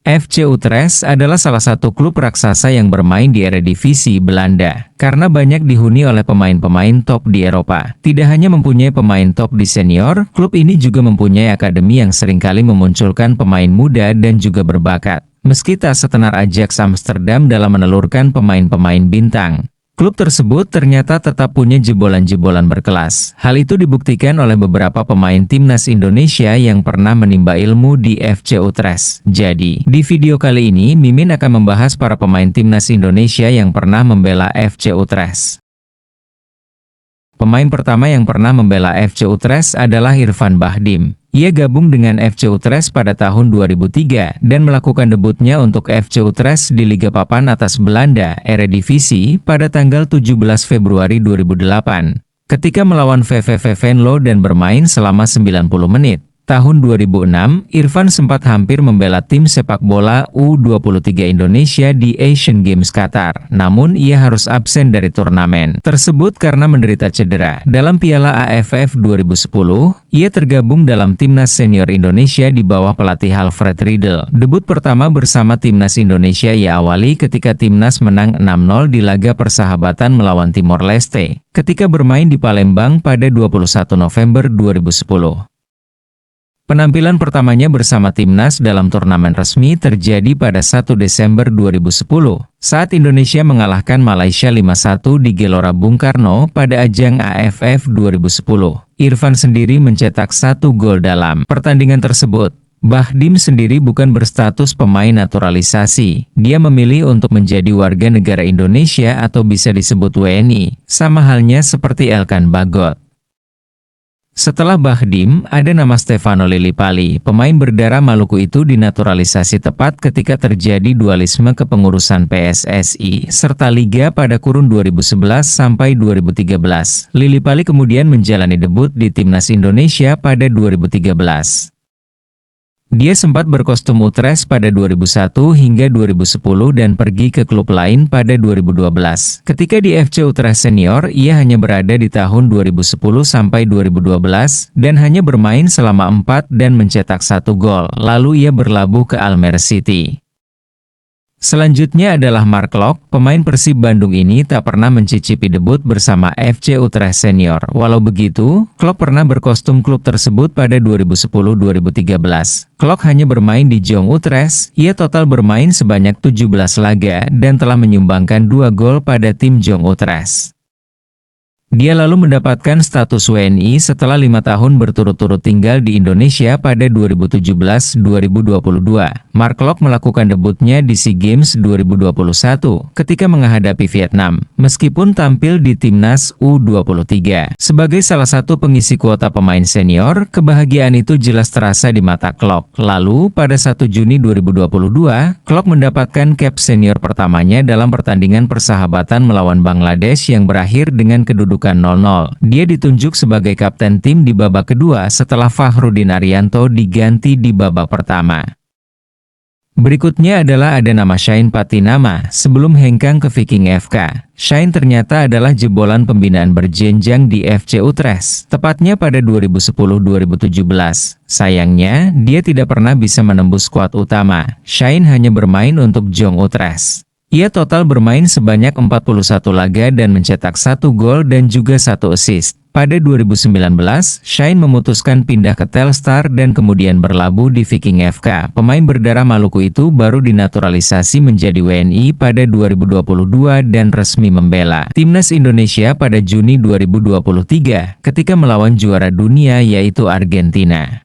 FC Utrecht adalah salah satu klub raksasa yang bermain di Eredivisie Belanda, karena banyak dihuni oleh pemain-pemain top di Eropa. Tidak hanya mempunyai pemain top di senior, klub ini juga mempunyai akademi yang seringkali memunculkan pemain muda dan juga berbakat. Meski tak setenar Ajax Amsterdam dalam menelurkan pemain-pemain bintang, klub tersebut ternyata tetap punya jebolan-jebolan berkelas. Hal itu dibuktikan oleh beberapa pemain timnas Indonesia yang pernah menimba ilmu di FC Utrecht. Jadi, di video kali ini Mimin akan membahas para pemain timnas Indonesia yang pernah membela FC Utrecht. Pemain pertama yang pernah membela FC Utrecht adalah Irfan Bahdim. Ia gabung dengan FC Utrecht pada tahun 2003 dan melakukan debutnya untuk FC Utrecht di Liga Papan Atas Belanda, Eredivisie, pada tanggal 17 Februari 2008. Ketika melawan VVV Venlo dan bermain selama 90 menit. Tahun 2006, Irfan sempat hampir membela tim sepak bola U23 Indonesia di Asian Games Qatar. Namun ia harus absen dari turnamen tersebut karena menderita cedera. Dalam Piala AFF 2010, ia tergabung dalam timnas senior Indonesia di bawah pelatih Alfred Riedel. Debut pertama bersama timnas Indonesia ia awali ketika timnas menang 6-0 di laga persahabatan melawan Timor Leste, ketika bermain di Palembang pada 21 November 2010. Penampilan pertamanya bersama timnas dalam turnamen resmi terjadi pada 1 Desember 2010, saat Indonesia mengalahkan Malaysia 5-1 di Gelora Bung Karno pada ajang AFF 2010. Irfan sendiri mencetak 1 gol dalam pertandingan tersebut. Bahdim sendiri bukan berstatus pemain naturalisasi. Dia memilih untuk menjadi warga negara Indonesia atau bisa disebut WNI, sama halnya seperti Elkan Bagot. Setelah Bahdim, ada nama Stefano Lillipali. Pemain berdarah Maluku itu dinaturalisasi tepat ketika terjadi dualisme kepengurusan PSSI serta Liga pada kurun 2011 sampai 2013. Lillipali kemudian menjalani debut di timnas Indonesia pada 2013. Dia sempat berkostum Utrecht pada 2001 hingga 2010 dan pergi ke klub lain pada 2012. Ketika di FC Utrecht Senior, ia hanya berada di tahun 2010 sampai 2012 dan hanya bermain selama 4 dan mencetak 1 gol. Lalu ia berlabuh ke Almere City. Selanjutnya adalah Mark Klok. Pemain Persib Bandung ini tak pernah mencicipi debut bersama FC Utrecht Senior. Walau begitu, Klok pernah berkostum klub tersebut pada 2010-2013. Klok hanya bermain di Jong Utrecht. Ia total bermain sebanyak 17 laga dan telah menyumbangkan 2 gol pada tim Jong Utrecht. Dia lalu mendapatkan status WNI setelah 5 tahun berturut-turut tinggal di Indonesia pada 2017-2022. Mark Klok melakukan debutnya di SEA Games 2021 ketika menghadapi Vietnam, meskipun tampil di timnas U23. Sebagai salah satu pengisi kuota pemain senior, kebahagiaan itu jelas terasa di mata Klok. Lalu, pada 1 Juni 2022, Klok mendapatkan cap senior pertamanya dalam pertandingan persahabatan melawan Bangladesh yang berakhir dengan kedudukan 0-0. Dia ditunjuk sebagai kapten tim di babak kedua setelah Fahrudin Arianto diganti di babak pertama. Berikutnya adalah ada nama Shane Patinama. Sebelum hengkang ke Viking FK, Shane ternyata adalah jebolan pembinaan berjenjang di FC Utrecht, tepatnya pada 2010-2017. Sayangnya, dia tidak pernah bisa menembus skuad utama. Shane hanya bermain untuk Jong Utrecht. Ia total bermain sebanyak 41 laga dan mencetak 1 gol dan juga 1 assist. Pada 2019, Shane memutuskan pindah ke Telstar dan kemudian berlabuh di Viking FK. Pemain berdarah Maluku itu baru dinaturalisasi menjadi WNI pada 2022 dan resmi membela timnas Indonesia pada Juni 2023 ketika melawan juara dunia yaitu Argentina.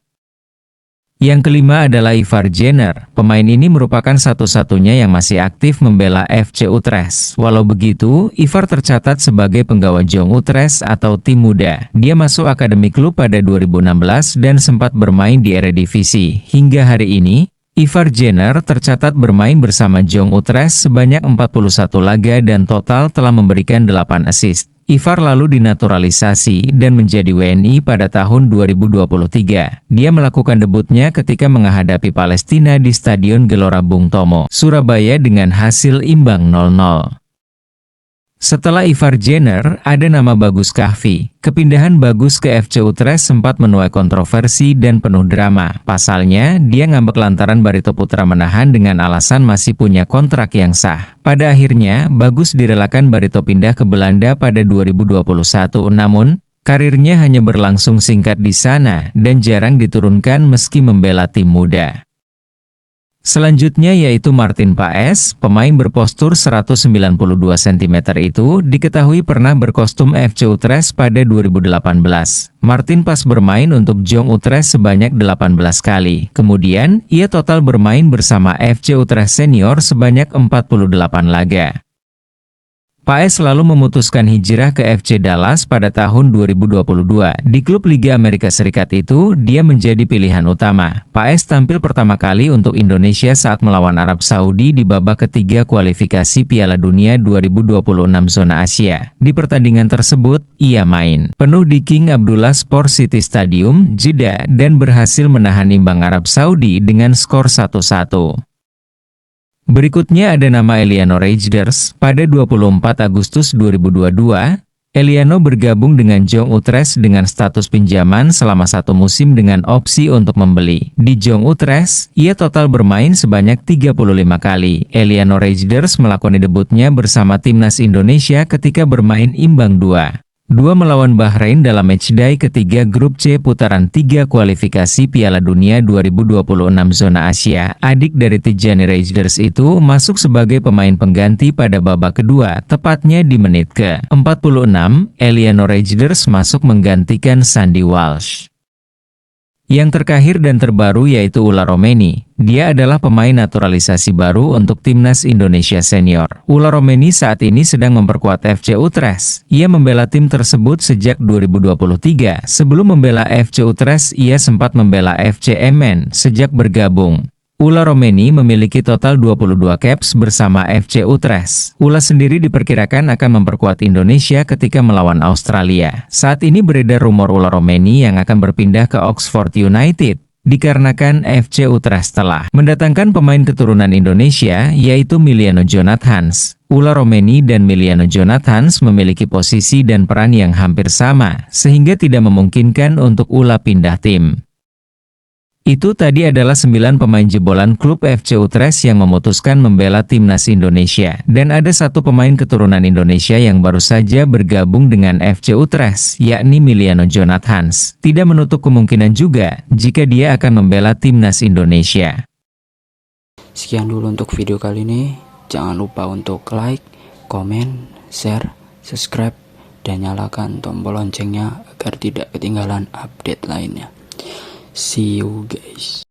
Yang kelima adalah Ivar Jenner. Pemain ini merupakan satu-satunya yang masih aktif membela FC Utrecht. Walau begitu, Ivar tercatat sebagai penggawa Jong Utrecht atau tim muda. Dia masuk akademi klub pada 2016 dan sempat bermain di Eredivisie. Hingga hari ini, Ivar Jenner tercatat bermain bersama Jong Utrecht sebanyak 41 laga dan total telah memberikan 8 assist. Ivar lalu dinaturalisasi dan menjadi WNI pada tahun 2023. Dia melakukan debutnya ketika menghadapi Palestina di Stadion Gelora Bung Tomo, Surabaya dengan hasil imbang 0-0. Setelah Ivar Jenner, ada nama Bagus Kahvi. Kepindahan Bagus ke FC Utrecht sempat menuai kontroversi dan penuh drama. Pasalnya, dia ngambek lantaran Barito Putra menahan dengan alasan masih punya kontrak yang sah. Pada akhirnya, Bagus direlakan Barito pindah ke Belanda pada 2021, namun karirnya hanya berlangsung singkat di sana dan jarang diturunkan meski membela tim muda. Selanjutnya yaitu Martin Paes, pemain berpostur 192 cm itu diketahui pernah berkostum FC Utrecht pada 2018. Martin Paes bermain untuk Jong Utrecht sebanyak 18 kali. Kemudian, ia total bermain bersama FC Utrecht Senior sebanyak 48 laga. Paes lalu memutuskan hijrah ke FC Dallas pada tahun 2022. Di klub Liga Amerika Serikat itu, dia menjadi pilihan utama. Paes tampil pertama kali untuk Indonesia saat melawan Arab Saudi di babak ketiga kualifikasi Piala Dunia 2026 zona Asia. Di pertandingan tersebut, ia main penuh di King Abdullah Sport City Stadium, Jeddah, dan berhasil menahan imbang Arab Saudi dengan skor 1-1. Berikutnya ada nama Eliano Reijnders. Pada 24 Agustus 2022, Eliano bergabung dengan Jong Utrecht dengan status pinjaman selama 1 musim dengan opsi untuk membeli. Di Jong Utrecht, ia total bermain sebanyak 35 kali. Eliano Reijnders melakoni debutnya bersama timnas Indonesia ketika bermain imbang 2-2 melawan Bahrain dalam matchday ketiga grup C putaran 3 kualifikasi Piala Dunia 2026 zona Asia. Adik dari Tijani Reijnders itu masuk sebagai pemain pengganti pada babak kedua, tepatnya di menit ke-46, Eliano Reijnders masuk menggantikan Sandy Walsh. Yang terakhir dan terbaru yaitu Ulla Romeni. Dia adalah pemain naturalisasi baru untuk timnas Indonesia senior. Ulla Romeni saat ini sedang memperkuat FC Utrecht. Ia membela tim tersebut sejak 2023. Sebelum membela FC Utrecht, ia sempat membela FC Emmen sejak bergabung. Ulla Romeni memiliki total 22 caps bersama FC Utrecht. Ulla sendiri diperkirakan akan memperkuat Indonesia ketika melawan Australia. Saat ini beredar rumor Ulla Romeni yang akan berpindah ke Oxford United, dikarenakan FC Utrecht telah mendatangkan pemain keturunan Indonesia, yaitu Miliano Jonathans. Ulla Romeni dan Miliano Jonathans memiliki posisi dan peran yang hampir sama, sehingga tidak memungkinkan untuk Ulla pindah tim. Itu tadi adalah 9 pemain jebolan klub FC Utrecht yang memutuskan membela timnas Indonesia. Dan ada 1 pemain keturunan Indonesia yang baru saja bergabung dengan FC Utrecht, yakni Miliano Jonathans. Tidak menutup kemungkinan juga jika dia akan membela timnas Indonesia. Sekian dulu untuk video kali ini. Jangan lupa untuk like, komen, share, subscribe, dan nyalakan tombol loncengnya agar tidak ketinggalan update lainnya. See you guys.